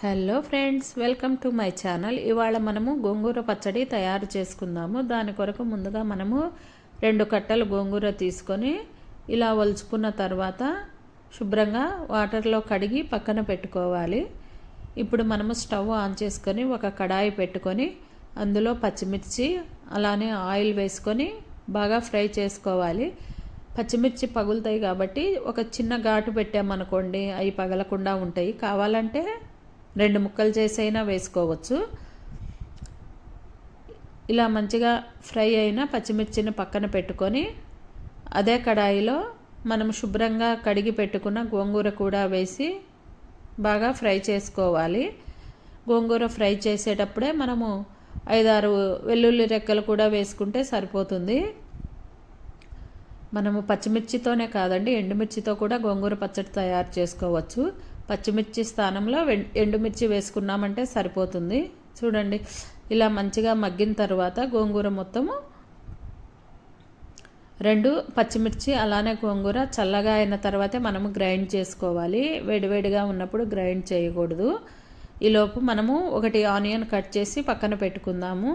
Hello friends, welcome to my channel. ఇవాళ మనము గోంగూర పచ్చడి తయారు చేసుకుందాము. దాని కొరకు ముందుగా మనము 2 కట్టలు గోంగూర తీసుకొని ఇలా ఒలుచుకున్న తర్వాత శుభ్రంగా వాటర్లో కడిగి పక్కన పెట్టుకోవాలి. ఇప్పుడు మనము స్టవ్ ఆన్ చేసుకొని ఒక కడాయి పెట్టుకొని అందులో పచ్చిమిర్చి అలానే ఆయిల్ వేసుకొని బాగా ఫ్రై చేసుకోవాలి. పచ్చిమిర్చి పగులుతాయి కాబట్టి ఒక చిన్న ఘాటు పెట్టామనుకోండి అవి పగలకుండా ఉంటాయి. కావాలంటే 2 ముక్కలు చేసైనా వేసుకోవచ్చు. ఇలా మంచిగా ఫ్రై అయిన పచ్చిమిర్చిని పక్కన పెట్టుకొని అదే కడాయిలో మనం శుభ్రంగా కడిగి పెట్టుకున్న గోంగూర కూడా వేసి బాగా ఫ్రై చేసుకోవాలి. గోంగూర ఫ్రై చేసేటప్పుడే మనము 5-6 వెల్లుల్లి రెక్కలు కూడా వేసుకుంటే సరిపోతుంది. మనము పచ్చిమిర్చితోనే కాదండి, ఎండుమిర్చితో కూడా గోంగూర పచ్చడి తయారు చేసుకోవచ్చు. పచ్చిమిర్చి స్థానంలో ఎండుమిర్చి వేసుకున్నామంటే సరిపోతుంది. చూడండి, ఇలా మంచిగా మగ్గిన తర్వాత గోంగూర మొత్తము 2 పచ్చిమిర్చి అలానే గోంగూర చల్లగా అయిన తర్వాతే మనము గ్రైండ్ చేసుకోవాలి. వేడివేడిగా ఉన్నప్పుడు గ్రైండ్ చేయకూడదు. ఈలోపు మనము 1 ఆనియన్ కట్ చేసి పక్కన పెట్టుకుందాము.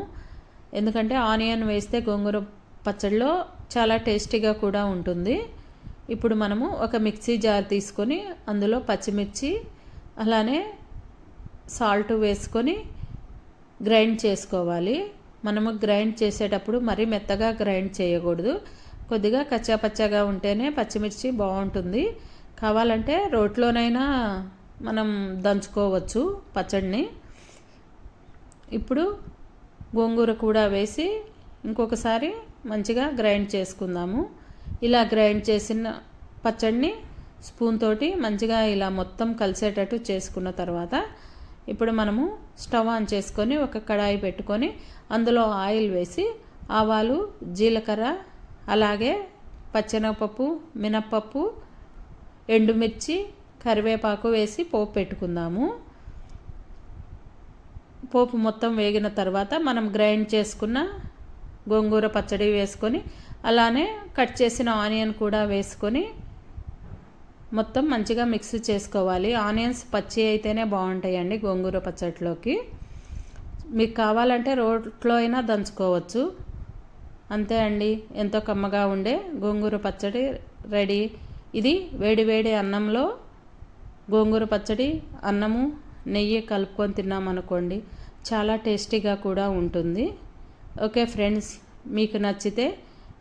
ఎందుకంటే ఆనియన్ వేస్తే గోంగూర పచ్చడిలో చాలా టేస్టీగా కూడా ఉంటుంది. ఇప్పుడు మనము ఒక మిక్సీ జార్ తీసుకొని అందులో పచ్చిమిర్చి అలానే సాల్ట్ వేసుకొని గ్రైండ్ చేసుకోవాలి. మనము గ్రైండ్ చేసేటప్పుడు మరీ మెత్తగా గ్రైండ్ చేయకూడదు. కొద్దిగా కచ్చాపచ్చాగా ఉంటేనే పచ్చిమిర్చి బాగుంటుంది. కావాలంటే రోట్లోనైనా మనం దంచుకోవచ్చు పచ్చడిని. ఇప్పుడు గోంగూర కూడా వేసి ఇంకొకసారి మంచిగా గ్రైండ్ చేసుకుందాము. ఇలా గ్రైండ్ చేసిన పచ్చడిని స్పూన్ తోటి మంచిగా ఇలా మొత్తం కలిసేటట్టు చేసుకున్న తర్వాత ఇప్పుడు మనము స్టవ్ ఆన్ చేసుకొని ఒక కడాయి పెట్టుకొని అందులో ఆయిల్ వేసి ఆవాలు, జీలకర్ర అలాగే పచ్చెనగపప్పు, మినప్పప్పు, ఎండుమిర్చి, కరివేపాకు వేసి పోపు పెట్టుకుందాము. పోపు మొత్తం వేగిన తర్వాత మనం గ్రైండ్ చేసుకున్న గోంగూర పచ్చడి వేసుకొని అలానే కట్ చేసిన ఆనియన్ కూడా వేసుకొని మొత్తం మంచిగా మిక్స్ చేసుకోవాలి. ఆనియన్స్ పచ్చి అయితేనే బాగుంటాయండి గోంగూర పచ్చడిలోకి. మీకు కావాలంటే రోట్లో అయినా దంచుకోవచ్చు. అంతే అండి, ఎంతో కమ్మగా ఉండే గోంగూర పచ్చడి రెడీ. ఇది వేడి అన్నంలో గోంగూర పచ్చడి, అన్నము, నెయ్యి కలుపుకొని తిన్నామనుకోండి చాలా టేస్టీగా కూడా ఉంటుంది. ఓకే ఫ్రెండ్స్, మీకు నచ్చితే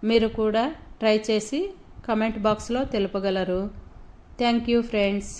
మీరు కూడా ట్రై చేసి కమెంట్ బాక్స్లో తెలుపగలరు. Thank you friends.